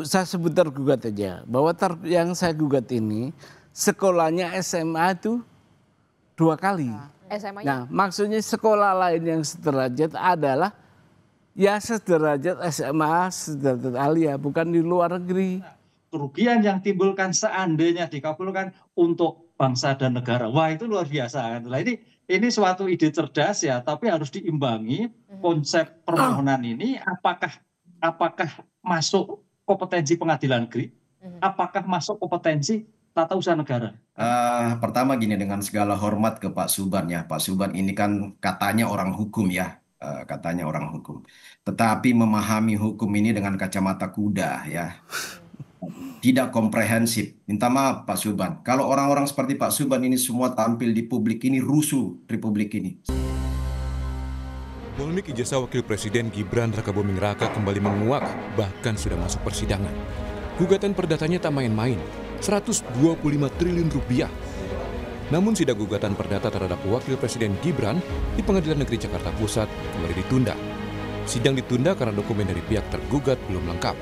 saya sebut tergugat aja, bahwa yang saya gugat ini sekolahnya SMA itu 2 kali. SMA-nya? Nah, maksudnya sekolah lain yang sederajat adalah ya sederajat SMA, sederajat Alia, bukan di luar negeri. Kerugian yang timbulkan seandainya dikabulkan untuk bangsa dan negara. Wah, itu luar biasa. Nah, ini suatu ide cerdas ya, tapi harus diimbangi konsep permohonan ini apakah masuk kompetensi pengadilan negeri, apakah masuk kompetensi tata usaha negara. Pertama gini, dengan segala hormat ke Pak Subhan ya, Pak Subhan ini kan katanya orang hukum ya, katanya orang hukum. Tetapi memahami hukum ini dengan kacamata kuda ya. Tidak komprehensif. Minta maaf Pak Subhan. Kalau orang-orang seperti Pak Subhan ini semua tampil di publik ini, rusuh Republik ini. Polemik ijazah Wakil Presiden Gibran Rakabuming Raka kembali menguak, bahkan sudah masuk persidangan. Gugatan perdatanya tak main-main, 125 triliun rupiah. Namun sidang gugatan perdata terhadap Wakil Presiden Gibran di Pengadilan Negeri Jakarta Pusat kembali ditunda. Sidang ditunda karena dokumen dari pihak tergugat belum lengkap.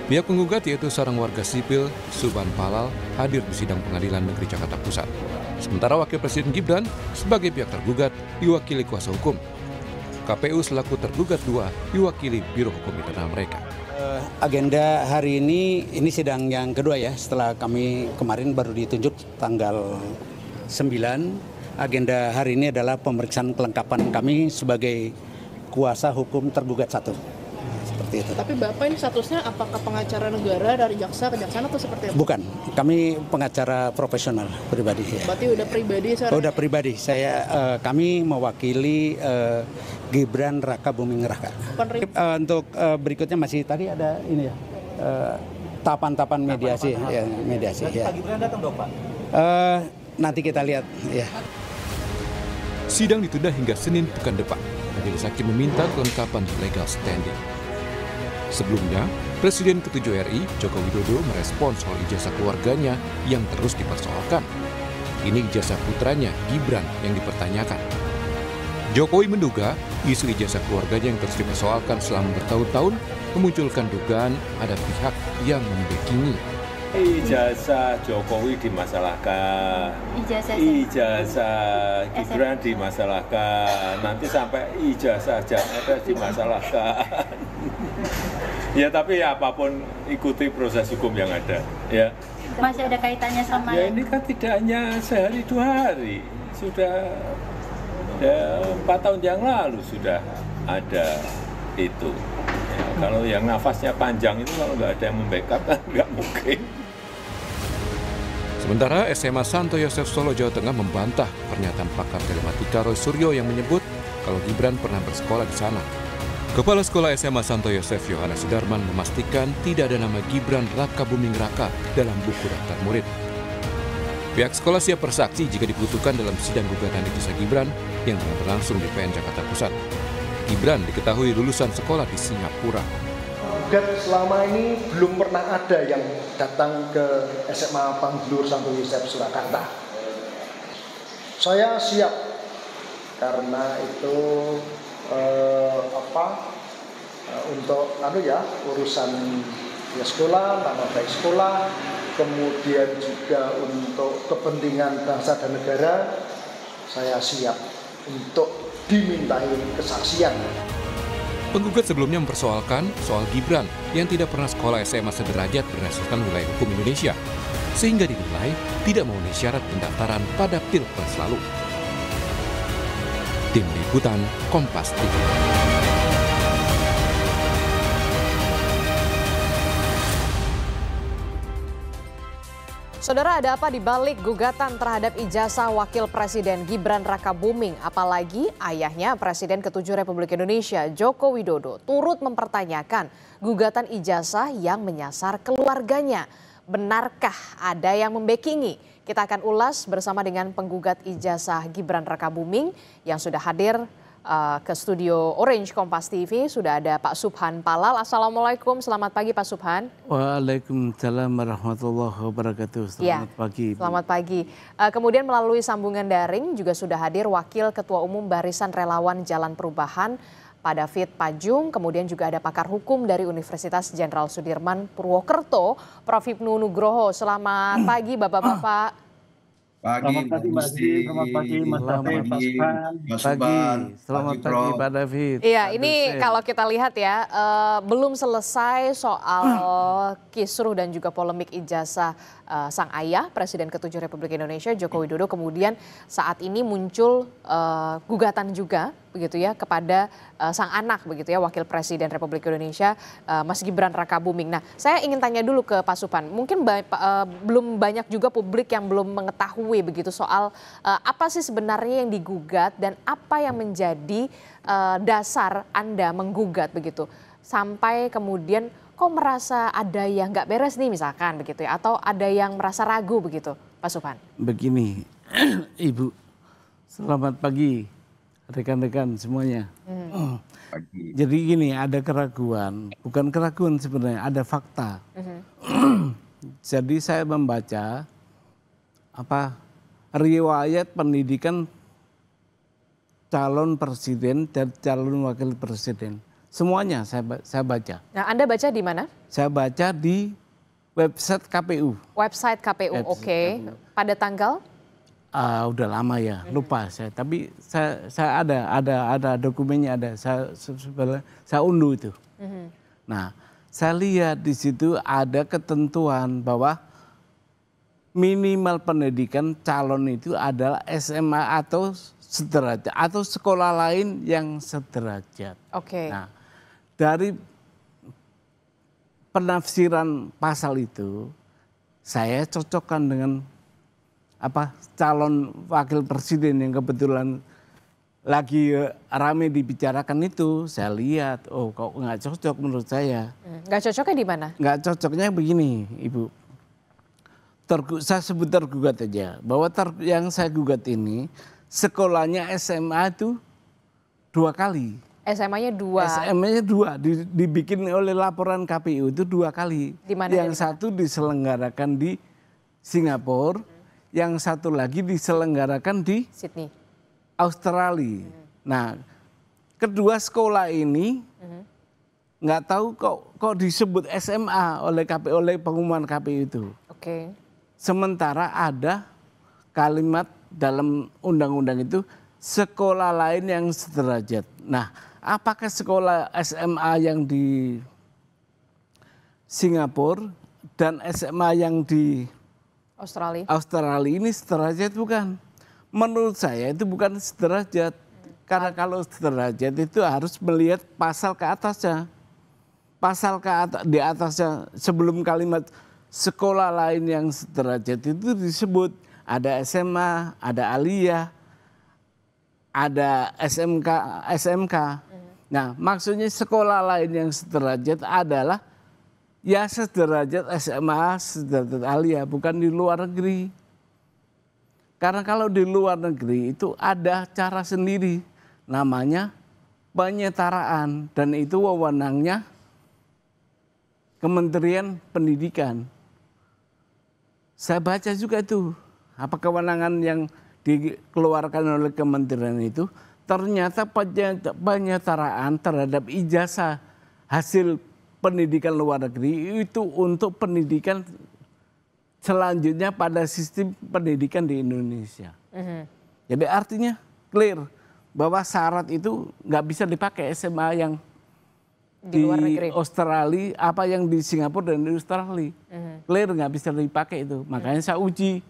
Pihak penggugat yaitu seorang warga sipil, Subhan Palal, hadir di sidang Pengadilan Negeri Jakarta Pusat. Sementara Wakil Presiden Gibran sebagai pihak tergugat diwakili kuasa hukum. KPU selaku tergugat 2 diwakili Biro Hukum Internal mereka. Agenda hari ini sidang yang kedua ya, setelah kami kemarin baru ditunjuk tanggal 9. Agenda hari ini adalah pemeriksaan kelengkapan kami sebagai kuasa hukum tergugat 1. Seperti itu. Tapi Bapak ini statusnya apakah pengacara negara dari jaksa kejaksaan atau seperti apa? Bukan, kami pengacara profesional pribadi. Ya. Berarti udah pribadi sekarang? Udah pribadi, kami mewakili Gibran Rakabuming Raka. Untuk berikutnya masih tadi ada ini ya, tahapan-tahapan mediasi. Ya, mediasi. Ya. Pak Gibran datang dong Pak? Nanti kita lihat. Ya. Sidang ditunda hingga Senin pekan depan. Majelis Hakim meminta kelengkapan legal standing. Sebelumnya, Presiden ke-7 RI, Joko Widodo, merespons soal ijazah keluarganya yang terus dipersoalkan. Ini ijazah putranya, Gibran, yang dipertanyakan. Jokowi menduga isu ijazah keluarganya yang terus dipersoalkan selama bertahun-tahun memunculkan dugaan ada pihak yang membackingi. Ijazah Jokowi dimasalahkan, ijazah Gibran dimasalahkan, nanti sampai ijazah Jakarta dimasalahkan. Ya tapi ya apapun ikuti proses hukum yang ada. Ya. Masih ada kaitannya sama? Ya ini kan tidak hanya sehari 2 hari, sudah 4 tahun yang lalu sudah ada itu. Ya, kalau yang nafasnya panjang itu kalau nggak ada yang membackup kan nggak mungkin. Sementara SMA Santo Yosef Solo, Jawa Tengah membantah pernyataan pakar telematika Roy Suryo yang menyebut kalau Gibran pernah bersekolah di sana. Kepala Sekolah SMA Santo Yosef Yohanes Sudarman memastikan tidak ada nama Gibran Rakabuming Raka dalam buku daftar murid. Pihak sekolah siap bersaksi jika dibutuhkan dalam sidang gugatan ijazah Gibran yang tengah berlangsung di PN Jakarta Pusat. Gibran diketahui lulusan sekolah di Singapura. Dan selama ini belum pernah ada yang datang ke SMA Panglur Santo Yosef Surakarta. Saya siap karena itu untuk urusan ya sekolah, nama baik sekolah, kemudian juga untuk kepentingan bangsa dan negara, saya siap untuk dimintai kesaksian. Penggugat sebelumnya mempersoalkan soal Gibran yang tidak pernah sekolah SMA sederajat berdasarkan wilayah hukum Indonesia, sehingga dinilai tidak memenuhi syarat pendaftaran pada Pilpres lalu. Tim Liputan Kompas TV. Saudara, ada apa di balik gugatan terhadap ijazah Wakil Presiden Gibran Rakabuming? Apalagi ayahnya Presiden ke-7 Republik Indonesia, Joko Widodo, turut mempertanyakan gugatan ijazah yang menyasar keluarganya. Benarkah ada yang membackingi? Kita akan ulas bersama dengan penggugat ijazah Gibran Rakabuming yang sudah hadir ke studio Orange Kompas TV. Sudah ada Pak Subhan Palal. Assalamualaikum, selamat pagi Pak Subhan. Waalaikumsalam warahmatullahi wabarakatuh. Selamat pagi. Selamat pagi. Kemudian melalui sambungan daring juga sudah hadir Wakil Ketua Umum Barisan Relawan Jalan Perubahan Pak David Pajung, kemudian juga ada pakar hukum dari Universitas Jenderal Sudirman Purwokerto, Prof. Hipnu Nugroho. Selamat pagi Bapak-Bapak. Selamat pagi Mbak Desi, selamat pagi Mas David, Pak Subhan. Selamat pagi Pak David. Iya, ini kalau kita lihat ya, belum selesai soal kisruh dan juga polemik ijazah sang ayah, Presiden ke-7 Republik Indonesia Joko Widodo. Kemudian saat ini muncul gugatan juga begitu ya kepada sang anak begitu ya, Wakil Presiden Republik Indonesia Mas Gibran Rakabuming. Nah, saya ingin tanya dulu ke Pak Suphan. Mungkin belum banyak juga publik yang belum mengetahui begitu soal apa sih sebenarnya yang digugat dan apa yang menjadi dasar Anda menggugat begitu sampai kemudian kok merasa ada yang nggak beres nih misalkan begitu ya, atau ada yang merasa ragu begitu Pak Suphan. Begini Ibu, selamat pagi rekan-rekan semuanya. Jadi gini, ada keraguan, bukan keraguan sebenarnya, ada fakta. Jadi saya membaca riwayat pendidikan calon presiden dan calon wakil presiden. Semuanya saya baca. Nah, Anda baca di mana? Saya baca di website KPU. Website KPU, oke. Pada tanggal? Udah lama ya, lupa saya. Tapi saya ada dokumennya, ada. Saya unduh itu. Nah, saya lihat di situ ada ketentuan bahwa minimal pendidikan calon itu adalah SMA atau sederajat atau sekolah lain yang sederajat. Oke. Nah, dari penafsiran pasal itu saya cocokkan dengan calon wakil presiden yang kebetulan lagi rame dibicarakan itu. Saya lihat, oh kok nggak cocok menurut saya. Nggak cocoknya di mana? Nggak cocoknya begini, Ibu. Saya sebut tergugat aja, bahwa yang saya gugat ini sekolahnya SMA itu 2 kali. SMA-nya 2. SMA-nya 2, dibikin oleh laporan KPU itu 2 kali. Yang satu diselenggarakan di Singapura, yang satu lagi diselenggarakan di Sydney, Australia. Nah, kedua sekolah ini nggak tahu kok disebut SMA oleh pengumuman KPU itu. Oke. Sementara ada kalimat dalam undang-undang itu sekolah lain yang sederajat. Nah, apakah sekolah SMA yang di Singapura dan SMA yang di Australia ini sederajat bukan? Menurut saya itu bukan sederajat. Karena kalau sederajat itu harus melihat pasal ke atasnya. Pasal di atasnya sebelum kalimat sekolah lain yang sederajat itu disebut ada SMA, ada aliyah, ada SMK. Nah, maksudnya sekolah lain yang sederajat adalah ya sederajat SMA, sederajat aliyah, bukan di luar negeri. Karena kalau di luar negeri itu ada cara sendiri, namanya penyetaraan, dan itu wewenangnya Kementerian Pendidikan. Saya baca juga itu, apa kewenangan yang dikeluarkan oleh kementerian itu, ternyata penyetaraan terhadap ijazah hasil pendidikan luar negeri itu untuk pendidikan selanjutnya pada sistem pendidikan di Indonesia. Jadi artinya clear bahwa syarat itu nggak bisa dipakai SMA yang di Australia, apa yang di Singapura dan di Australia. Clear nggak bisa dipakai itu. Makanya saya uji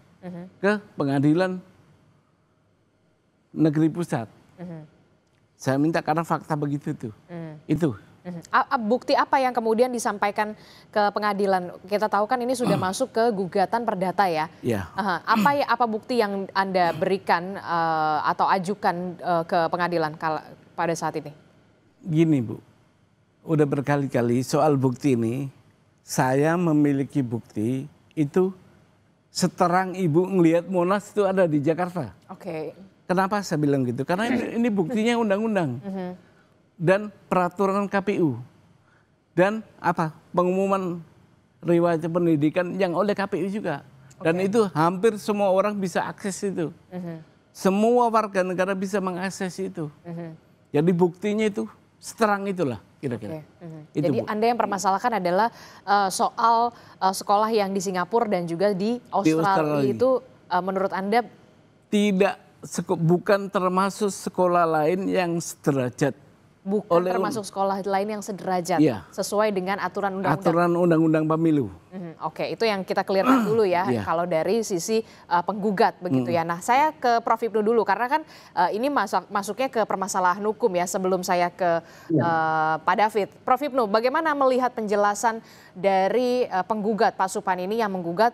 ke pengadilan negeri pusat. Saya minta karena fakta begitu tuh. Itu. Bukti apa yang kemudian disampaikan ke pengadilan? Kita tahu kan ini sudah masuk ke gugatan perdata ya. Iya. Apa bukti yang Anda berikan atau ajukan ke pengadilan pada saat ini? Gini Bu, udah berkali-kali soal bukti ini, saya memiliki bukti itu seterang Ibu ngelihat Monas itu ada di Jakarta. Oke. Kenapa saya bilang gitu? Karena ini buktinya undang-undang dan peraturan KPU dan pengumuman riwayat pendidikan yang oleh KPU juga. Dan itu hampir semua orang bisa akses itu. Semua warga negara bisa mengakses itu. Jadi buktinya itu Seterang itulah kira-kira. Itu, Jadi Bu. Anda yang permasalahkan adalah soal sekolah yang di Singapura dan juga di Australia itu menurut Anda bukan termasuk sekolah lain yang sederajat. Bukan termasuk sekolah lain yang sederajat, sesuai dengan aturan undang-undang. Aturan undang-undang pemilu. Oke, itu yang kita clearkan dulu ya, kalau dari sisi penggugat begitu ya. Nah, saya ke Prof. Ibnu dulu, karena kan ini masuknya ke permasalahan hukum ya, sebelum saya ke Pak David. Prof. Ibnu, bagaimana melihat penjelasan dari penggugat Pak Subhan ini yang menggugat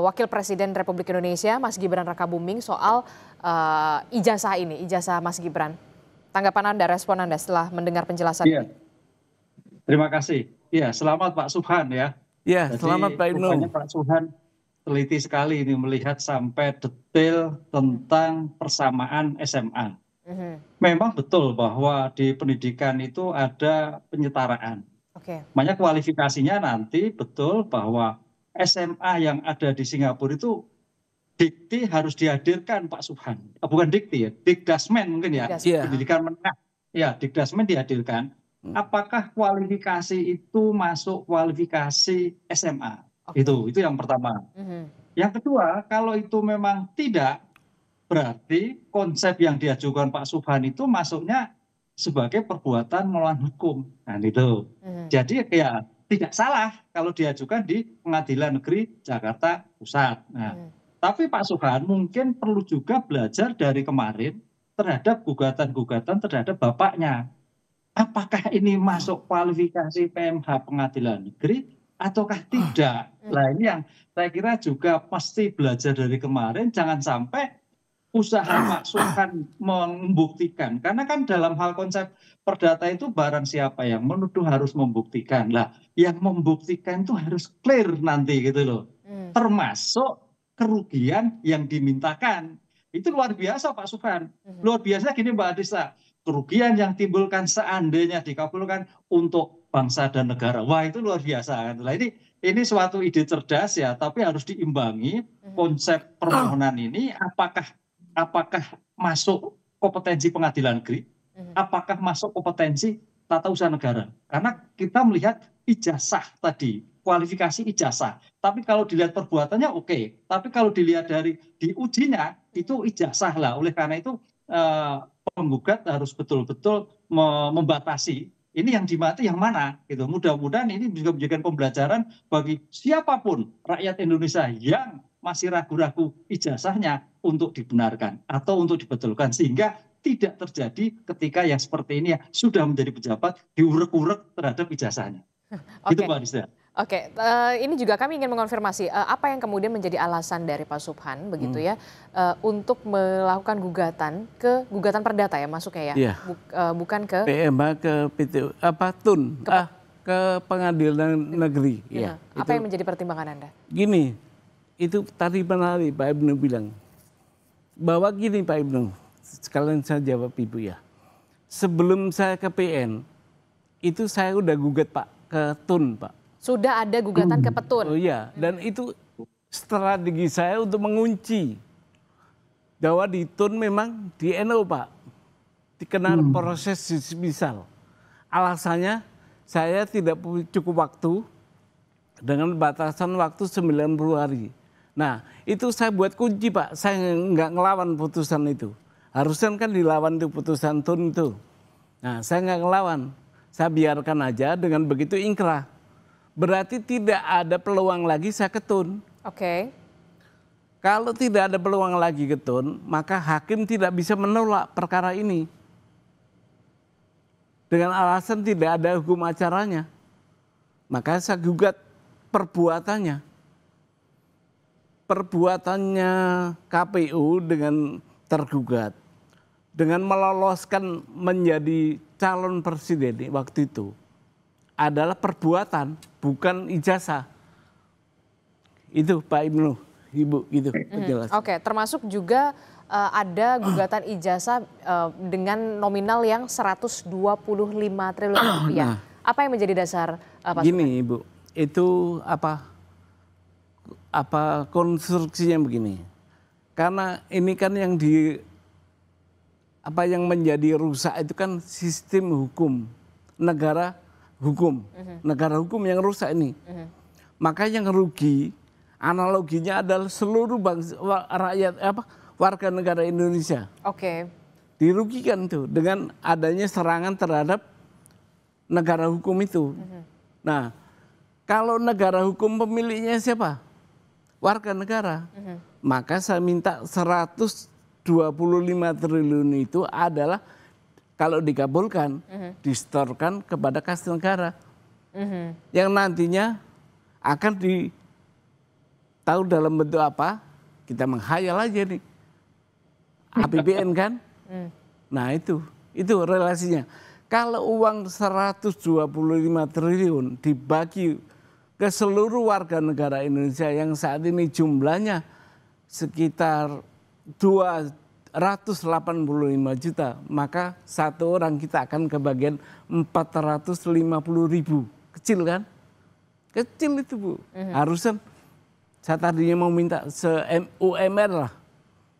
Wakil Presiden Republik Indonesia, Mas Gibran Rakabuming, soal ijazah ini, ijazah Mas Gibran? Tanggapan Anda, respon Anda setelah mendengar penjelasan ini. Terima kasih. Ya, selamat Pak Subhan ya. Ya, selamat Pak Ibnu. Pak Subhan teliti sekali ini melihat sampai detail tentang persamaan SMA. Memang betul bahwa di pendidikan itu ada penyetaraan. Makanya kualifikasinya nanti betul bahwa SMA yang ada di Singapura itu dikti harus dihadirkan Pak Subhan, bukan dikti ya, Dikdasmen mungkin ya, pendidikan menengah, ya Dikdasmen dihadirkan. Apakah kualifikasi itu masuk kualifikasi SMA? Itu yang pertama. Yang kedua, kalau itu memang tidak, berarti konsep yang diajukan Pak Subhan itu masuknya sebagai perbuatan melawan hukum. Nah itu. Jadi ya tidak salah kalau diajukan di Pengadilan Negeri Jakarta Pusat. Nah, tapi Pak Subhan mungkin perlu juga belajar dari kemarin terhadap gugatan-gugatan terhadap bapaknya. Apakah ini masuk kualifikasi PMH Pengadilan Negeri ataukah tidak? Nah ini yang saya kira juga pasti belajar dari kemarin, jangan sampai usaha Pak Subhan membuktikan. Karena kan dalam hal konsep perdata itu barang siapa yang menuduh harus membuktikan. Lah yang membuktikan itu harus clear nanti gitu loh. Termasuk kerugian yang dimintakan. Itu luar biasa Pak Subhan. Luar biasa gini Mbak Adisa. Kerugian yang timbulkan seandainya dikabulkan untuk bangsa dan negara. Wah itu luar biasa. Nah, ini suatu ide cerdas ya, tapi harus diimbangi konsep permohonan ini apakah masuk kompetensi pengadilan negeri, apakah masuk kompetensi tata usaha negara. Karena kita melihat ijazah tadi, kualifikasi ijazah. Tapi kalau dilihat perbuatannya oke. Tapi kalau dilihat dari diujinya itu ijazah lah. Oleh karena itu penggugat harus betul-betul membatasi ini yang dimati yang mana gitu. Mudah-mudahan ini juga menjadikan pembelajaran bagi siapapun rakyat Indonesia yang masih ragu-ragu ijazahnya untuk dibenarkan atau untuk dibetulkan sehingga tidak terjadi ketika yang seperti ini ya, sudah menjadi pejabat diurek-urek terhadap ijazahnya. Itu Pak Adisa. Oke, ini juga kami ingin mengonfirmasi apa yang kemudian menjadi alasan dari Pak Subhan begitu ya untuk melakukan gugatan perdata ya masuknya ya, bukan ke PMH ke TUN ke Pengadilan Negeri. Ya, apa yang menjadi pertimbangan Anda? Gini, itu tadi menarik Pak Ibnu bilang bahwa gini Pak Ibnu, sekalian saya jawab Ibu ya. Sebelum saya ke PN itu saya udah gugat Pak ke TUN Pak. Sudah ada gugatan ke Petun. Oh iya, dan itu strategi saya untuk mengunci bahwa di TUN memang di NU Pak dikenal proses misal. Alasannya saya tidak cukup waktu dengan batasan waktu 90 hari. Nah itu saya buat kunci Pak, saya nggak ngelawan putusan itu. Harusnya kan dilawan itu putusan TUN itu. Nah saya nggak ngelawan, saya biarkan aja dengan begitu ingkrah. Berarti tidak ada peluang lagi saya ke TUN. Oke. Kalau tidak ada peluang lagi ke TUN, maka hakim tidak bisa menolak perkara ini. Dengan alasan tidak ada hukum acaranya. Maka saya gugat perbuatannya. Perbuatannya KPU dengan tergugat. Dengan meloloskan menjadi calon presiden waktu itu. Adalah perbuatan, bukan ijazah. Itu Pak Ibnu, Ibu, gitu penjelasan. Oke, termasuk juga ada gugatan ijazah dengan nominal yang 125 triliun rupiah. Apa yang menjadi dasar Pak Gini Subhan? Ibu, itu konstruksinya begini. Karena ini kan yang apa yang menjadi rusak itu kan sistem hukum, negara hukum, negara hukum yang rusak ini. Maka yang rugi, analoginya adalah seluruh bangsa, rakyat warga negara Indonesia. Oke. Dirugikan tuh dengan adanya serangan terhadap negara hukum itu. Nah, kalau negara hukum pemiliknya siapa? Warga negara. Maka saya minta 125 triliun itu adalah kalau dikabulkan disetorkan kepada kas negara. Yang nantinya akan tahu dalam bentuk apa, kita menghayal aja nih. APBN kan? Nah itu relasinya. Kalau uang 125 triliun dibagi ke seluruh warga negara Indonesia yang saat ini jumlahnya sekitar 285 juta, maka satu orang kita akan kebagian 450.000. Kecil kan? Kecil itu Bu. Harusnya saya tadinya mau minta UMR lah.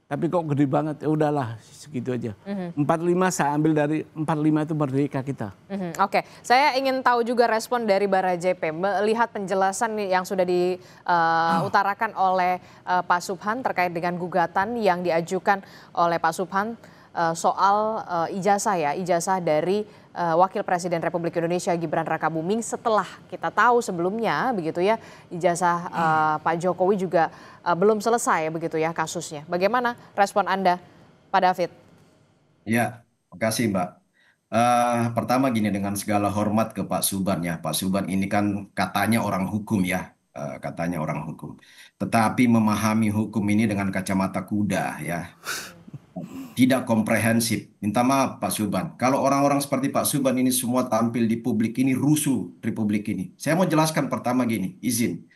Tapi kok gede banget, ya udahlah segitu aja. 45 saya ambil dari 45 itu merdeka kita. Oke, saya ingin tahu juga respon dari Bara JP melihat penjelasan yang sudah diutarakan oleh Pak Subhan terkait dengan gugatan yang diajukan oleh Pak Subhan soal ijazah dari Wakil Presiden Republik Indonesia Gibran Rakabuming setelah kita tahu sebelumnya begitu ya ijazah Pak Jokowi juga belum selesai begitu ya kasusnya. Bagaimana respon Anda, Pak David? Ya, makasih Mbak. Pertama gini, dengan segala hormat ke Pak Subhan ya. Pak Subhan ini kan katanya orang hukum ya, katanya orang hukum. Tetapi memahami hukum ini dengan kacamata kuda ya. Tidak komprehensif. Minta maaf Pak Subhan. Kalau orang-orang seperti Pak Subhan ini semua tampil di publik ini rusuh republik ini. Saya mau jelaskan pertama gini, izin.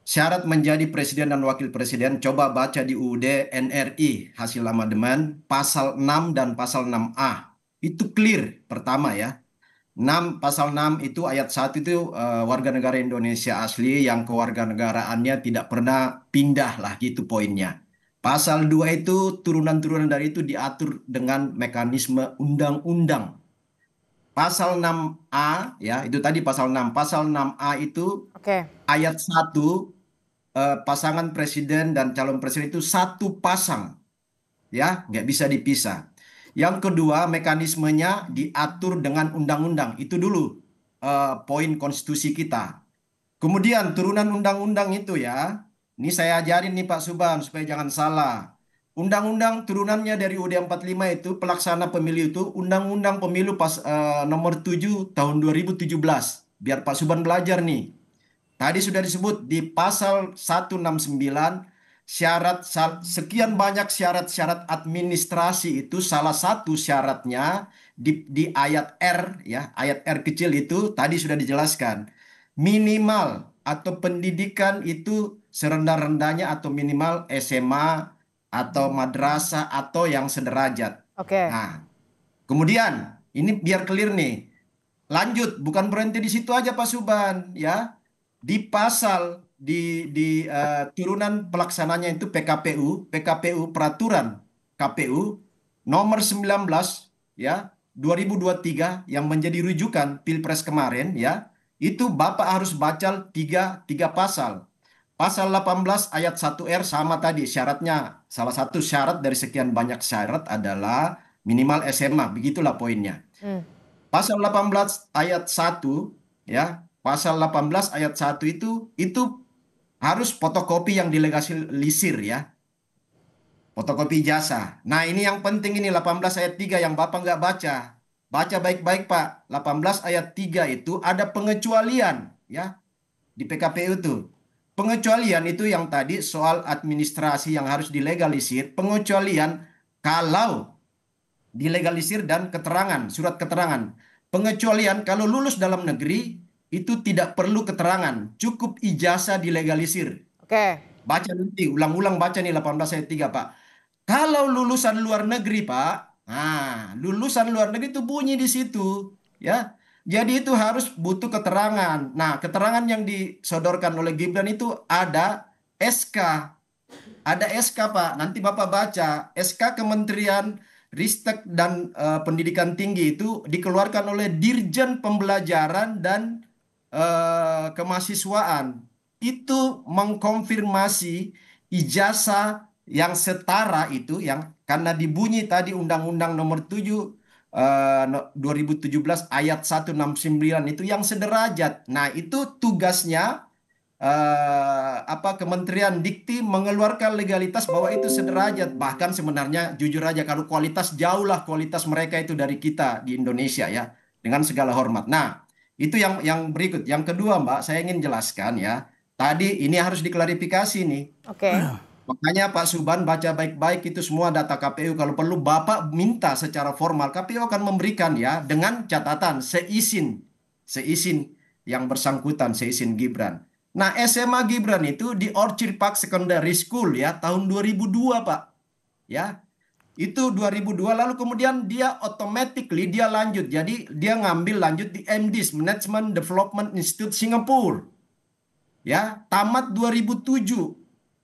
Syarat menjadi presiden dan wakil presiden, coba baca di UUD NRI hasil amandemen pasal 6 dan pasal 6A. Itu clear pertama ya. 6 pasal 6 itu ayat 1 itu warga negara Indonesia asli yang kewarganegaraannya tidak pernah pindah lah gitu poinnya. Pasal 2 itu turunan-turunan dari itu diatur dengan mekanisme undang-undang. Pasal 6A ya, itu tadi pasal 6. Pasal 6A itu ayat 1 pasangan presiden dan calon presiden itu satu pasang. Ya, nggak bisa dipisah. Yang kedua, mekanismenya diatur dengan undang-undang. Itu dulu poin konstitusi kita. Kemudian turunan undang-undang itu ya. Ini saya ajarin nih Pak Subhan supaya jangan salah. Undang-undang turunannya dari UUD 45 itu pelaksana pemilu itu Undang-Undang Pemilu nomor 7 tahun 2017. Biar Pak Subhan belajar nih. Tadi sudah disebut di pasal 169 sekian banyak syarat-syarat administrasi itu salah satu syaratnya di ayat R ya, ayat R kecil itu tadi sudah dijelaskan. Minimal atau pendidikan itu serendah-rendahnya atau minimal SMA atau madrasah atau yang sederajat. Nah, kemudian ini biar clear nih. Lanjut, bukan berhenti di situ aja Pak Subhan ya. Di pasal turunan pelaksananya itu PKPU peraturan KPU nomor 19 ya 2023 yang menjadi rujukan Pilpres kemarin ya. Itu Bapak harus baca tiga pasal. Pasal 18 ayat 1R sama tadi syaratnya. Salah satu syarat dari sekian banyak syarat adalah minimal SMA. Begitulah poinnya. Pasal 18 ayat 1 ya. Pasal 18 ayat 1 itu harus fotokopi yang dilegalisir ya. Fotokopi ijazah. Nah ini yang penting ini 18 ayat 3 yang Bapak nggak baca. Baca baik-baik Pak, 18 ayat 3 itu ada pengecualian ya di PKPU itu. Pengecualian itu yang tadi soal administrasi yang harus dilegalisir. Pengecualian kalau dilegalisir dan keterangan, surat keterangan. Pengecualian kalau lulus dalam negeri itu tidak perlu keterangan, cukup ijazah dilegalisir. Baca nanti, ulang-ulang baca nih 18 ayat 3 Pak. Kalau lulusan luar negeri Pak, nah, lulusan luar negeri itu bunyi di situ, ya. Jadi itu harus butuh keterangan. Nah, keterangan yang disodorkan oleh Gibran itu ada SK. Ada SK, Pak. Nanti Bapak baca. SK Kementerian Ristek dan Pendidikan Tinggi itu dikeluarkan oleh Dirjen Pembelajaran dan Kemahasiswaan. Itu mengkonfirmasi ijazah yang setara itu yang karena dibunyi tadi Undang-Undang Nomor 7 2017 ayat 169 itu yang sederajat. Nah, itu tugasnya Kementerian Dikti mengeluarkan legalitas bahwa itu sederajat. Bahkan sebenarnya jujur aja kalau kualitas jauhlah kualitas mereka itu dari kita di Indonesia ya, dengan segala hormat. Nah, itu yang berikut. Yang kedua, Mbak, saya ingin jelaskan ya. Tadi ini harus diklarifikasi nih. Oke. Makanya Pak Suban baca baik-baik itu semua data KPU. Kalau perlu Bapak minta secara formal, KPU akan memberikan ya dengan catatan seizin yang bersangkutan, seizin Gibran. Nah, SMA Gibran itu di Orchard Park Secondary School ya tahun 2002, Pak. Ya. Itu 2002 lalu kemudian dia automatically dia lanjut. Jadi dia ngambil lanjut di MDIS Management Development Institute Singapura. Ya, tamat 2007.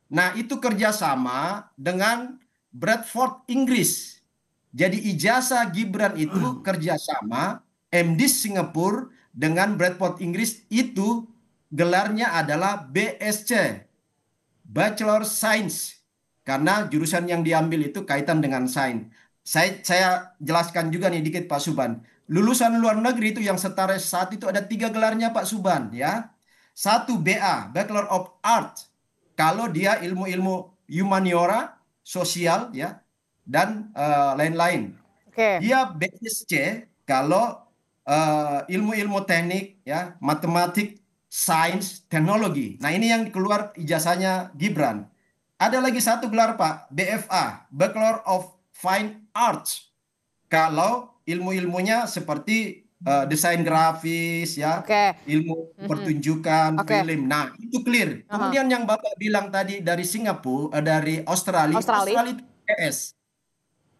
Nah, itu kerjasama dengan Bradford, Inggris. Jadi ijazah Gibran itu kerjasama MDIS Singapura dengan Bradford, Inggris itu gelarnya adalah BSc, Bachelor Science. Karena jurusan yang diambil itu kaitan dengan sains. Saya jelaskan juga nih dikit Pak Suban. Lulusan luar negeri itu yang setara saat itu ada 3 gelarnya Pak Suban ya. 1 BA, Bachelor of Arts. Kalau dia ilmu-ilmu humaniora, sosial ya, dan lain-lain. Dia BSc kalau ilmu-ilmu teknik ya, matematik, sains, teknologi. Nah, ini yang keluar ijazahnya Gibran. Ada lagi 1 gelar Pak, BFA, Bachelor of Fine Arts. Kalau ilmu-ilmunya seperti desain grafis ya, ilmu pertunjukan, film. Nah, itu clear. Kemudian yang Bapak bilang tadi dari Singapura, dari Australia itu UTS.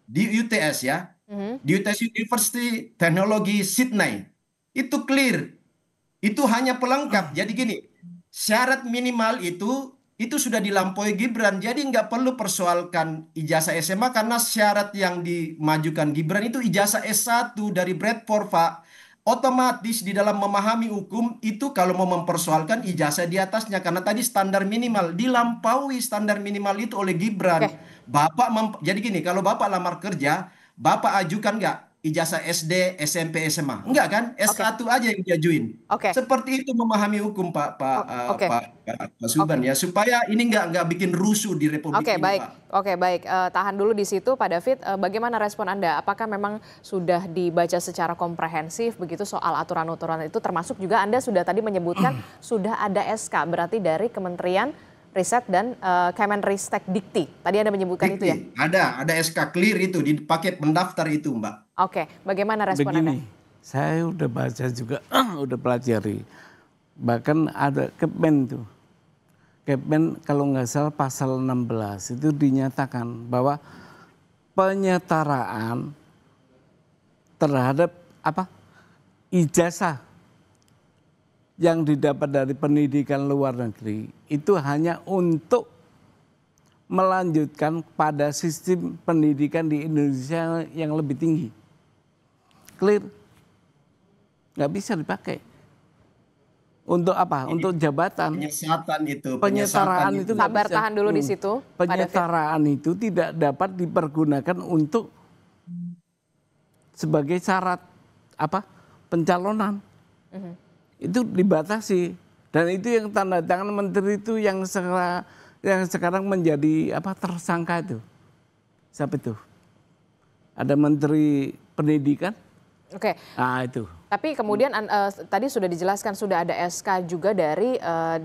Di UTS ya. Di UTS University Teknologi Sydney. Itu clear. Itu hanya pelengkap. Jadi gini, syarat minimal itu sudah dilampaui Gibran. Jadi nggak perlu persoalkan ijazah SMA karena syarat yang dimajukan Gibran itu ijazah S1 dari Bradford, Pak. Otomatis di dalam memahami hukum itu kalau mau mempersoalkan ijazah di atasnya karena tadi standar minimal dilampaui standar minimal itu oleh Gibran. Jadi gini, kalau Bapak lamar kerja, Bapak ajukan nggak ijazah SD, SMP, SMA? Enggak kan? S1 aja yang diajuin. Seperti itu memahami hukum Pak Suban ya, supaya ini nggak bikin rusuh di Republik ini, Pak. Baik. Tahan dulu di situ Pak David. Bagaimana respon Anda? Apakah memang sudah dibaca secara komprehensif begitu soal aturan-aturan itu, termasuk juga Anda sudah tadi menyebutkan sudah ada SK berarti dari Kementerian Riset dan Kemenristek Dikti. Tadi Anda menyebutkan Dikti, itu ya? Ada SK clear itu di paket pendaftar itu, Mbak. Bagaimana respon Anda? Saya udah baca juga, udah pelajari. Bahkan ada Kepmen tuh. Kepmen kalau nggak salah pasal 16 itu dinyatakan bahwa penyetaraan terhadap ijazah yang didapat dari pendidikan luar negeri itu hanya untuk melanjutkan pada sistem pendidikan di Indonesia yang lebih tinggi. Clear? Nggak bisa dipakai. Untuk apa? Untuk jabatan. Penyetaraan itu sabar, tahan dulu di situ. Penyetaraan itu tidak dapat dipergunakan untuk sebagai syarat pencalonan. Itu dibatasi. Dan itu yang tanda tangan menteri itu yang sekarang menjadi tersangka itu. Siapa itu? Ada menteri pendidikan. Nah, itu. Tapi kemudian tadi sudah dijelaskan sudah ada SK juga dari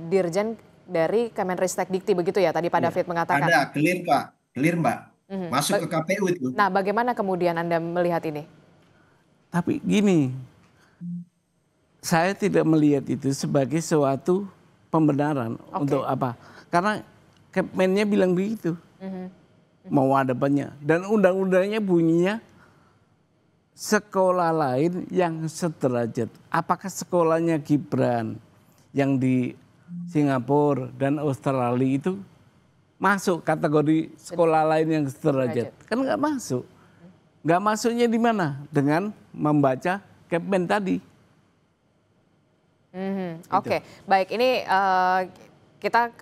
Dirjen dari Kemenristek Dikti begitu ya tadi Pak David mengatakan. Ada, clear Pak, clear Mbak. Masuk ke KPU itu. Nah, bagaimana kemudian Anda melihat ini? Tapi gini, saya tidak melihat itu sebagai suatu pembenaran untuk apa? Karena Kepmennya bilang begitu. Mau ada banyak. Dan undang-undangnya bunyinya sekolah lain yang sederajat. Apakah sekolahnya Gibran yang di Singapura dan Australia itu masuk kategori sekolah lain yang sederajat? Kan nggak masuk. Nggak masuknya di mana? Dengan membaca Kepmen tadi. Oke, baik. Ini kita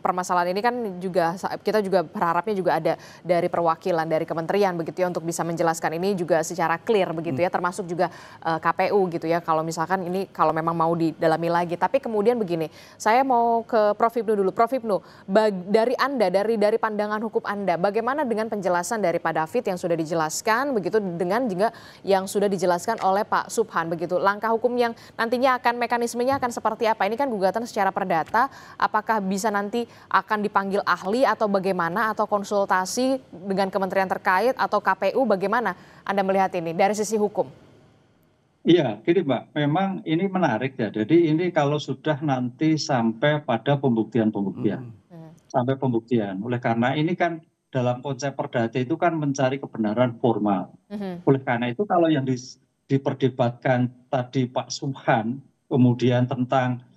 permasalahan ini kan juga kita juga berharapnya juga ada dari perwakilan dari kementerian begitu ya untuk bisa menjelaskan ini juga secara clear begitu ya, termasuk juga KPU gitu ya kalau misalkan ini kalau memang mau didalami lagi. Tapi kemudian begini, saya mau ke Prof Hipnu dulu. Prof Hipnu, dari Anda, dari pandangan hukum Anda, bagaimana dengan penjelasan dari Pak David yang sudah dijelaskan begitu dengan juga yang sudah dijelaskan oleh Pak Subhan begitu. Langkah hukum yang nantinya mekanismenya akan seperti apa? Ini kan gugatan secara perdata. Apakah bisa nanti akan dipanggil ahli atau bagaimana, atau konsultasi dengan kementerian terkait atau KPU, bagaimana Anda melihat ini dari sisi hukum? Iya, gini Mbak, memang ini menarik ya. Jadi ini kalau sudah nanti sampai pada pembuktian. Sampai pembuktian. Oleh karena ini kan dalam konsep perdata itu kan mencari kebenaran formal. Oleh karena itu kalau yang diperdebatkan tadi Pak Subhan, kemudian tentang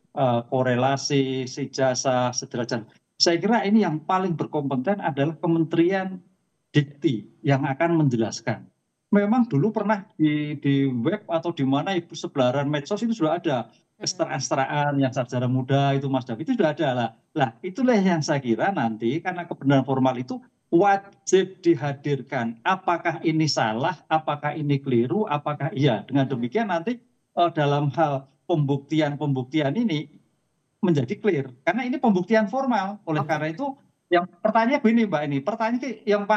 korelasi ijazah sederajat. Saya kira ini yang paling berkompeten adalah Kementerian Dikti yang akan menjelaskan. Memang dulu pernah di web atau di mana ibu sebelaran medsos itu sudah ada kesetaraan yang sarjana muda itu Mas David itu sudah ada lah. Lah itulah yang saya kira nanti karena kebenaran formal itu wajib dihadirkan. Apakah ini salah, apakah ini keliru, apakah iya. Dengan demikian nanti dalam hal pembuktian ini menjadi clear karena ini pembuktian formal. Oleh karena itu yang pertanyaan begini Mbak, ini pertanyaan yang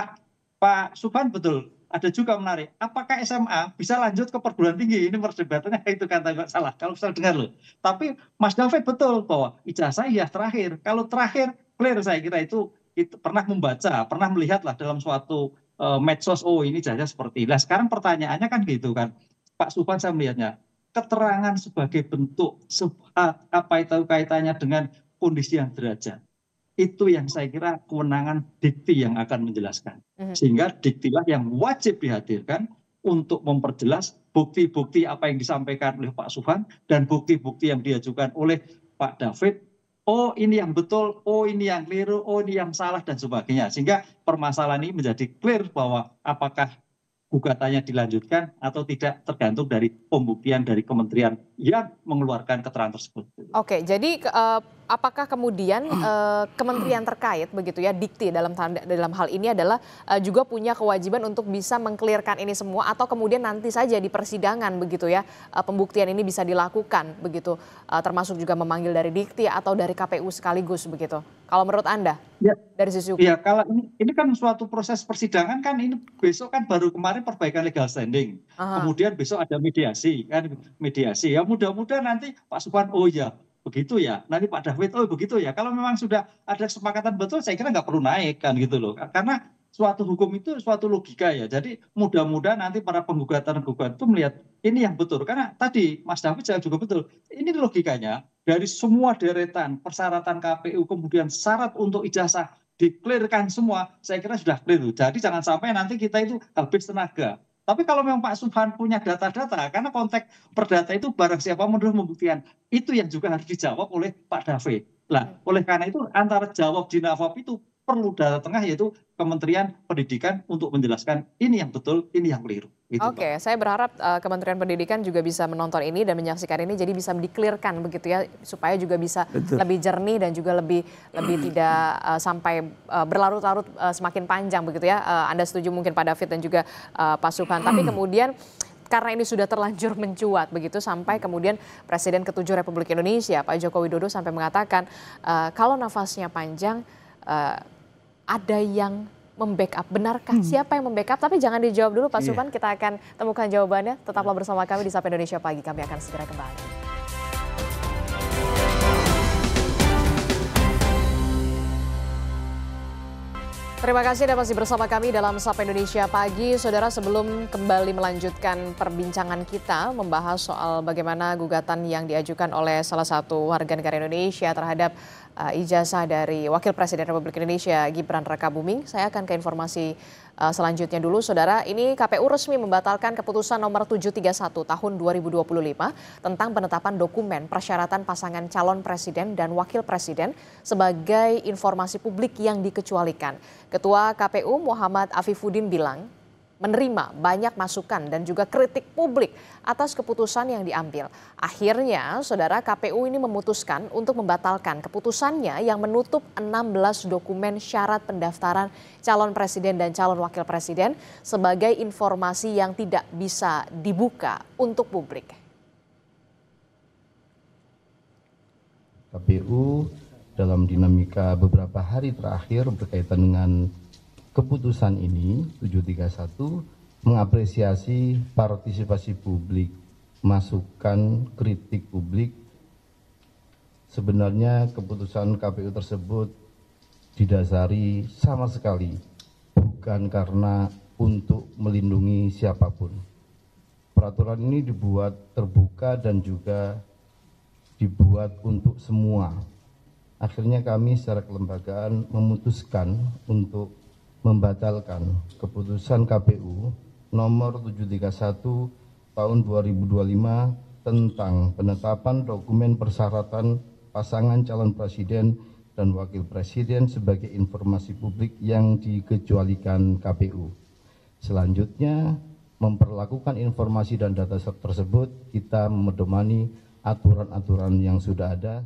Pak Subhan betul ada juga menarik, apakah SMA bisa lanjut ke perguruan tinggi? Ini perdebatannya itu kata Mbak salah kalau saya dengar loh. Tapi Mas David betul bahwa ijazah ya terakhir, kalau terakhir clear. Saya kira itu pernah membaca, pernah melihat lah dalam suatu medsos, oh ini ijazah seperti ini. Nah, sekarang pertanyaannya kan gitu kan Pak Subhan, saya melihatnya keterangan sebagai bentuk apa itu kaitannya dengan kondisi yang derajat. Itu yang saya kira kewenangan dikti yang akan menjelaskan. Sehingga diktilah yang wajib dihadirkan untuk memperjelas bukti-bukti apa yang disampaikan oleh Pak Subhan dan bukti-bukti yang diajukan oleh Pak David. Oh ini yang betul, oh ini yang keliru, oh ini yang salah dan sebagainya. Sehingga permasalahan ini menjadi clear bahwa apakah gugatannya dilanjutkan atau tidak tergantung dari pembuktian dari kementerian yang mengeluarkan keterangan tersebut. Oke, jadi apakah kemudian kementerian terkait begitu ya, dikti dalam hal ini adalah juga punya kewajiban untuk bisa mengklirkan ini semua, atau kemudian nanti saja di persidangan begitu ya pembuktian ini bisa dilakukan begitu, termasuk juga memanggil dari dikti atau dari KPU sekaligus begitu. Kalau menurut Anda ya, dari sisi hukum? Ya kalau ini kan suatu proses persidangan kan, ini besok kan baru kemarin perbaikan legal standing, kemudian besok ada mediasi kan, mediasi ya mudah-mudahan nanti Pak Subhan oh ya begitu ya, nanti Pak David oh begitu ya. Kalau memang sudah ada kesepakatan betul, saya kira nggak perlu naik kan gitu loh, karena suatu hukum itu suatu logika ya. Jadi mudah-mudahan nanti para penggugatan-gugat itu melihat ini yang betul, karena tadi Mas David juga betul, ini logikanya dari semua deretan persyaratan KPU kemudian syarat untuk ijazah diklirkan semua, saya kira sudah clear. Jadi jangan sampai nanti kita itu habis tenaga. Tapi kalau memang Pak Subhan punya data-data, karena konteks perdata itu barang siapa menurut pembuktian, itu yang juga harus dijawab oleh Pak David. Nah, oleh karena itu antara jawab di Nafap itu perlu data tengah, yaitu Kementerian Pendidikan untuk menjelaskan ini yang betul, ini yang keliru. Gitu, Oke, saya berharap Kementerian Pendidikan juga bisa menonton ini dan menyaksikan ini, jadi bisa diklirkan begitu ya, supaya juga bisa lebih jernih dan juga lebih tidak sampai berlarut-larut semakin panjang begitu ya. Anda setuju mungkin Pak David dan juga Pak Subhan. Tapi kemudian karena ini sudah terlanjur mencuat begitu, sampai kemudian Presiden ke-7 Republik Indonesia Pak Joko Widodo sampai mengatakan kalau nafasnya panjang ada yang membackup. Benarkah? Siapa yang membackup? Tapi jangan dijawab dulu Pak Subhan, kita akan temukan jawabannya. Tetaplah bersama kami di Sapa Indonesia Pagi, kami akan segera kembali. Terima kasih Anda masih bersama kami dalam Sapa Indonesia Pagi. Saudara, sebelum kembali melanjutkan perbincangan kita membahas soal bagaimana gugatan yang diajukan oleh salah satu warga negara Indonesia terhadap ijazah dari Wakil Presiden Republik Indonesia Gibran Rakabuming, saya akan ke informasi selanjutnya dulu. Saudara, ini KPU resmi membatalkan keputusan nomor 731 tahun 2025 tentang penetapan dokumen persyaratan pasangan calon presiden dan wakil presiden sebagai informasi publik yang dikecualikan. Ketua KPU Muhammad Afifuddin bilang, menerima banyak masukan dan juga kritik publik atas keputusan yang diambil. Akhirnya, saudara, KPU ini memutuskan untuk membatalkan keputusannya yang menutup 16 dokumen syarat pendaftaran calon presiden dan calon wakil presiden sebagai informasi yang tidak bisa dibuka untuk publik. KPU dalam dinamika beberapa hari terakhir berkaitan dengan keputusan ini 731 mengapresiasi partisipasi publik, masukan kritik publik. Sebenarnya keputusan KPU tersebut didasari sama sekali bukan karena untuk melindungi siapapun. Peraturan ini dibuat terbuka dan juga dibuat untuk semua. Akhirnya kami secara kelembagaan memutuskan untuk membatalkan keputusan KPU nomor 731 tahun 2025 tentang penetapan dokumen persyaratan pasangan calon presiden dan wakil presiden sebagai informasi publik yang dikecualikan KPU. Selanjutnya, memperlakukan informasi dan data tersebut kita memedomani aturan-aturan yang sudah ada.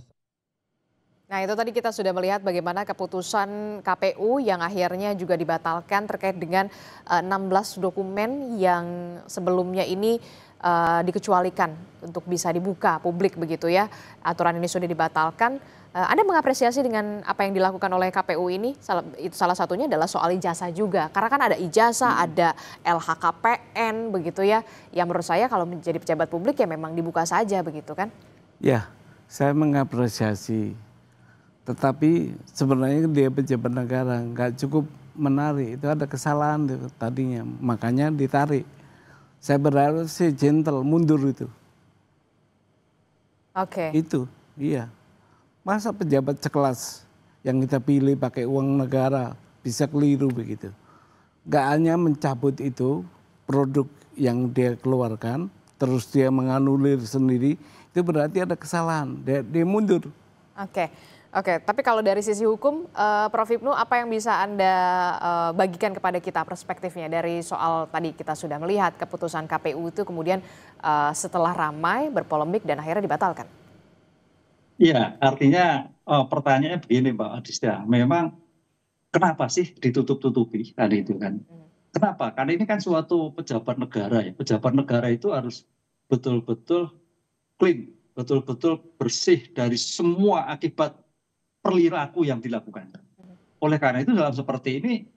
Nah, itu tadi kita sudah melihat bagaimana keputusan KPU yang akhirnya juga dibatalkan terkait dengan 16 dokumen yang sebelumnya ini dikecualikan untuk bisa dibuka publik begitu ya. Aturan ini sudah dibatalkan. Anda mengapresiasi dengan apa yang dilakukan oleh KPU ini? Salah satunya adalah soal ijazah juga. Karena kan ada ijazah, ada LHKPN begitu ya. Yang menurut saya kalau menjadi pejabat publik ya memang dibuka saja begitu kan? Ya, saya mengapresiasi. Tetapi sebenarnya dia pejabat negara, nggak cukup menarik. Itu ada kesalahan tadinya, makanya ditarik. Saya berharap sih gentle, mundur itu. Oke. Itu, iya. Masa pejabat sekelas yang kita pilih pakai uang negara bisa keliru begitu. Nggak hanya mencabut itu, produk yang dia keluarkan, terus dia menganulir sendiri, itu berarti ada kesalahan, dia mundur. Oke, tapi kalau dari sisi hukum, Prof. Hipnu, apa yang bisa Anda bagikan kepada kita perspektifnya dari soal tadi kita sudah melihat keputusan KPU itu kemudian setelah ramai, berpolemik dan akhirnya dibatalkan? Iya, artinya pertanyaannya begini Mbak Adista, memang kenapa sih ditutup-tutupi kan itu kan? Kenapa? Karena ini kan suatu pejabat negara ya, pejabat negara itu harus betul-betul clean, betul-betul bersih dari semua akibat perilaku yang dilakukan. Oleh karena itu dalam seperti ini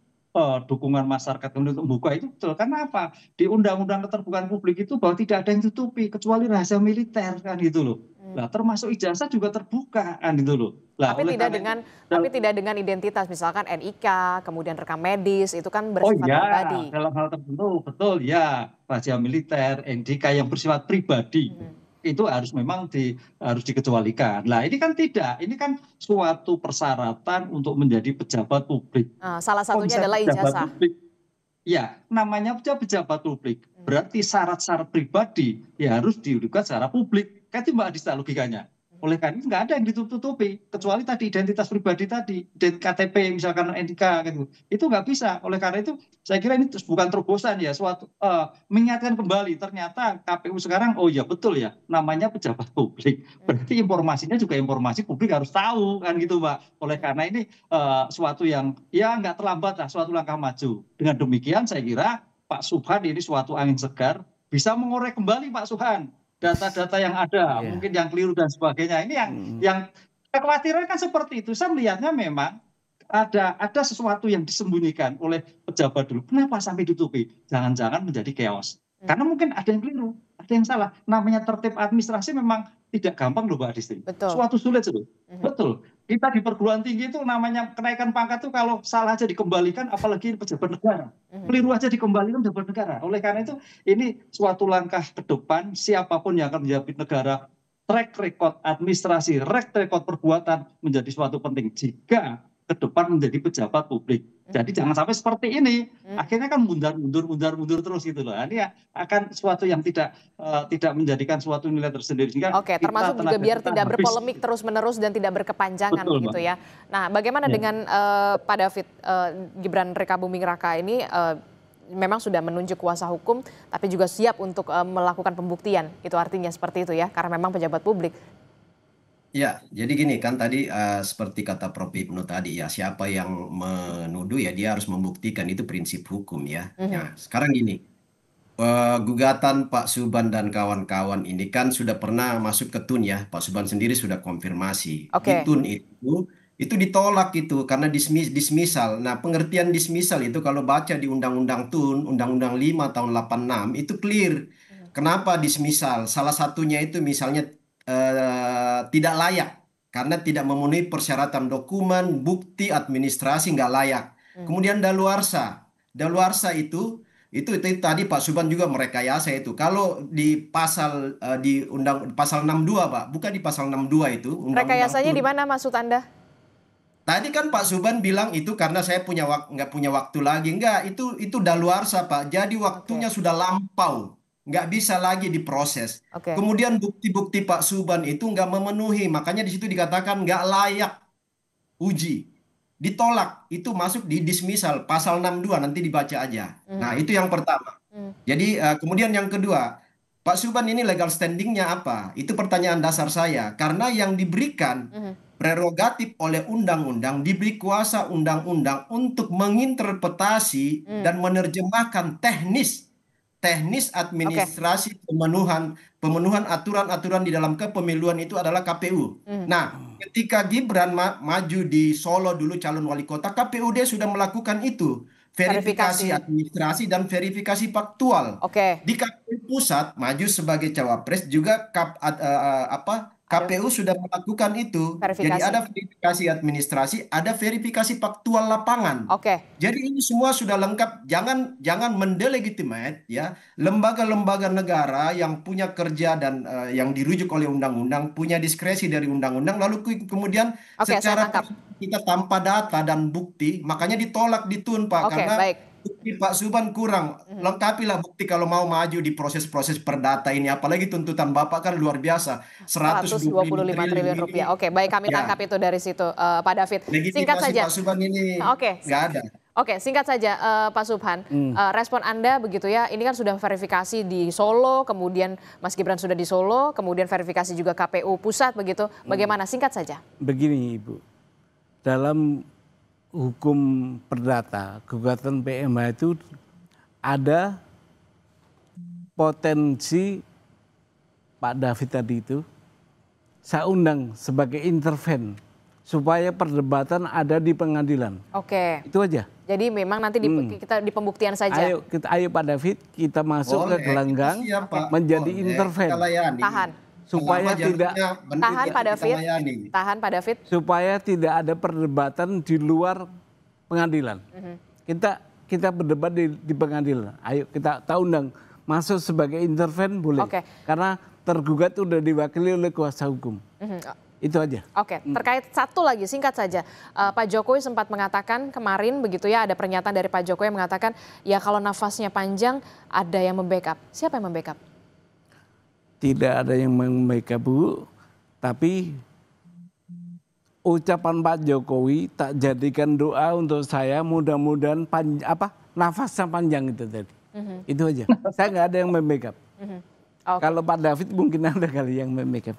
dukungan masyarakat untuk membuka itu betul. Karena apa? Di Undang-Undang Keterbukaan Publik itu bahwa tidak ada yang ditutupi kecuali rahasia militer kan gitu loh. Nah, termasuk ijazah juga terbuka kan gitu loh. Lah, tapi tidak dengan identitas misalkan NIK, kemudian rekam medis itu kan bersifat pribadi. Dalam hal tertentu betul ya, rahasia militer, NIK yang bersifat pribadi. Itu harus memang harus dikecualikan. Nah ini kan tidak, ini kan suatu persyaratan untuk menjadi pejabat publik. Salah satunya adalah ijazah. Ya, namanya pejabat publik. Berarti syarat-syarat pribadi ya harus dilakukan secara publik. Kan itu Mbak Adista logikanya. Oleh karena itu nggak ada yang ditutup-tutupi, kecuali tadi identitas pribadi tadi, KTP misalkan NIK gitu. Itu nggak bisa. Oleh karena itu saya kira ini bukan terobosan ya, suatu mengingatkan kembali ternyata KPU sekarang oh ya betul ya, namanya pejabat publik. Berarti informasinya juga informasi publik harus tahu kan gitu Mbak. Oleh karena ini suatu yang ya nggak terlambat lah, suatu langkah maju. Dengan demikian saya kira Pak Subhan ini suatu angin segar bisa mengorek kembali Pak Subhan data-data yang ada, mungkin yang keliru dan sebagainya. Ini yang kekhawatiran kan seperti itu. Saya melihatnya memang ada sesuatu yang disembunyikan oleh pejabat dulu. Kenapa sampai ditutupi? Jangan-jangan menjadi chaos. Karena mungkin ada yang keliru, ada yang salah. Namanya tertib administrasi memang tidak gampang loh Mbak Adisti. Suatu sulit loh. Betul. Kita di perguruan tinggi itu namanya kenaikan pangkat itu kalau salah aja dikembalikan, apalagi pejabat negara. Keliru aja dikembalikan pejabat negara. Oleh karena itu ini suatu langkah ke depan siapapun yang akan menjabat negara, track record administrasi, track record perbuatan menjadi suatu penting jika ke depan menjadi pejabat publik. Jadi jangan sampai seperti ini. Akhirnya kan mundur terus gitu loh. Ini akan suatu yang tidak menjadikan suatu nilai tersendiri. Oke, termasuk juga biar tidak berpolemik terus-menerus dan tidak berkepanjangan. Betul, gitu ya. Nah, bagaimana dengan Pak David Gibran Raka Buming Raka ini memang sudah menunjuk kuasa hukum, tapi juga siap untuk melakukan pembuktian. Itu artinya seperti itu ya, karena memang pejabat publik. Ya, jadi gini kan tadi seperti kata Prof. Ibnu tadi ya, siapa yang menuduh ya dia harus membuktikan, itu prinsip hukum ya. Nah, sekarang gini, gugatan Pak Subhan dan kawan-kawan ini kan sudah pernah masuk ke TUN ya, Pak Subhan sendiri sudah konfirmasi. Di TUN itu ditolak itu karena dismisal. Nah, pengertian dismisal itu kalau baca di Undang-Undang TUN, Undang-Undang 5 tahun 86 itu clear. Kenapa dismisal? Salah satunya itu misalnya tidak layak karena tidak memenuhi persyaratan dokumen, bukti, administrasi, nggak layak. Kemudian daluarsa itu tadi Pak Subhan juga merekayasa itu. Kalau di pasal di pasal 62 Pak, bukan di pasal 62 itu. Rekayasanya di mana maksud Anda? Tadi kan Pak Subhan bilang itu karena saya nggak punya waktu lagi. Enggak, itu daluarsa Pak. Jadi waktunya sudah lampau. Nggak bisa lagi diproses. Kemudian bukti-bukti Pak Subhan itu nggak memenuhi, makanya di situ dikatakan nggak layak uji, ditolak, itu masuk di dismisal pasal 62, nanti dibaca aja. Nah itu yang pertama. Jadi kemudian yang kedua, Pak Subhan ini legal standingnya apa? Itu pertanyaan dasar saya, karena yang diberikan prerogatif oleh undang-undang, diberi kuasa undang-undang untuk menginterpretasi dan menerjemahkan teknis administrasi pemenuhan aturan-aturan di dalam kepemiluan itu adalah KPU. Nah, ketika Gibran maju di Solo dulu calon wali kota, KPUD sudah melakukan itu, verifikasi administrasi dan verifikasi faktual. Di KPU pusat maju sebagai cawapres juga KPU sudah melakukan itu. Jadi ada verifikasi administrasi, ada verifikasi faktual lapangan. Jadi ini semua sudah lengkap. Jangan mendelegitimate ya lembaga-lembaga negara yang punya kerja dan yang dirujuk oleh undang-undang, punya diskresi dari undang-undang, lalu kemudian secara kita tanpa data dan bukti, makanya ditolak di TUN Pak, karena bukti Pak Subhan kurang. Lengkapilah bukti kalau mau maju di proses-proses perdata ini. Apalagi tuntutan Bapak kan luar biasa. 125 triliun rupiah. Oke, baik, kami tangkap itu dari situ, Pak David. Singkat saja. Pak Subhan ini nggak ada. Oke, singkat saja Pak Subhan. Respon Anda begitu ya, ini kan sudah verifikasi di Solo, kemudian Mas Gibran sudah di Solo, kemudian verifikasi juga KPU pusat begitu. Bagaimana? Singkat saja. Begini Ibu, dalam hukum perdata, gugatan PMH itu ada potensi Pak David tadi itu, saya undang sebagai interven supaya perdebatan ada di pengadilan. Itu aja. Jadi memang nanti kita di pembuktian saja. Ayo Pak David, kita masuk ke gelanggang menjadi interven. Supaya tidak tahan Pak David, supaya tidak ada perdebatan di luar pengadilan. Kita berdebat di pengadilan. Ayo kita undang masuk sebagai interven boleh. Karena tergugat sudah diwakili oleh kuasa hukum. Itu aja. Terkait satu lagi singkat saja, Pak Jokowi sempat mengatakan kemarin begitu ya, ada pernyataan dari Pak Jokowi yang mengatakan ya kalau nafasnya panjang ada yang membackup. Siapa yang membackup? Tidak ada yang membackup Bu, tapi ucapan Pak Jokowi tak jadikan doa untuk saya, mudah-mudahan nafasnya panjang itu tadi. Itu aja. Saya nggak ada yang membackup. Kalau Pak David mungkin ada kali yang membackup.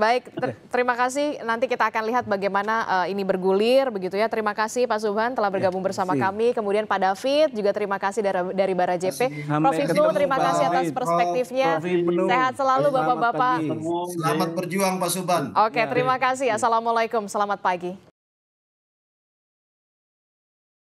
Baik. Terima kasih. Nanti kita akan lihat bagaimana ini bergulir begitu ya. Terima kasih Pak Subhan telah bergabung bersama kami. Kemudian Pak David juga terima kasih dari Barajepe. Prof. Ibnu terima kasih atas perspektifnya. Sehat selalu Bapak-bapak. Selamat berjuang Pak Subhan. Terima kasih. Assalamualaikum. Selamat pagi.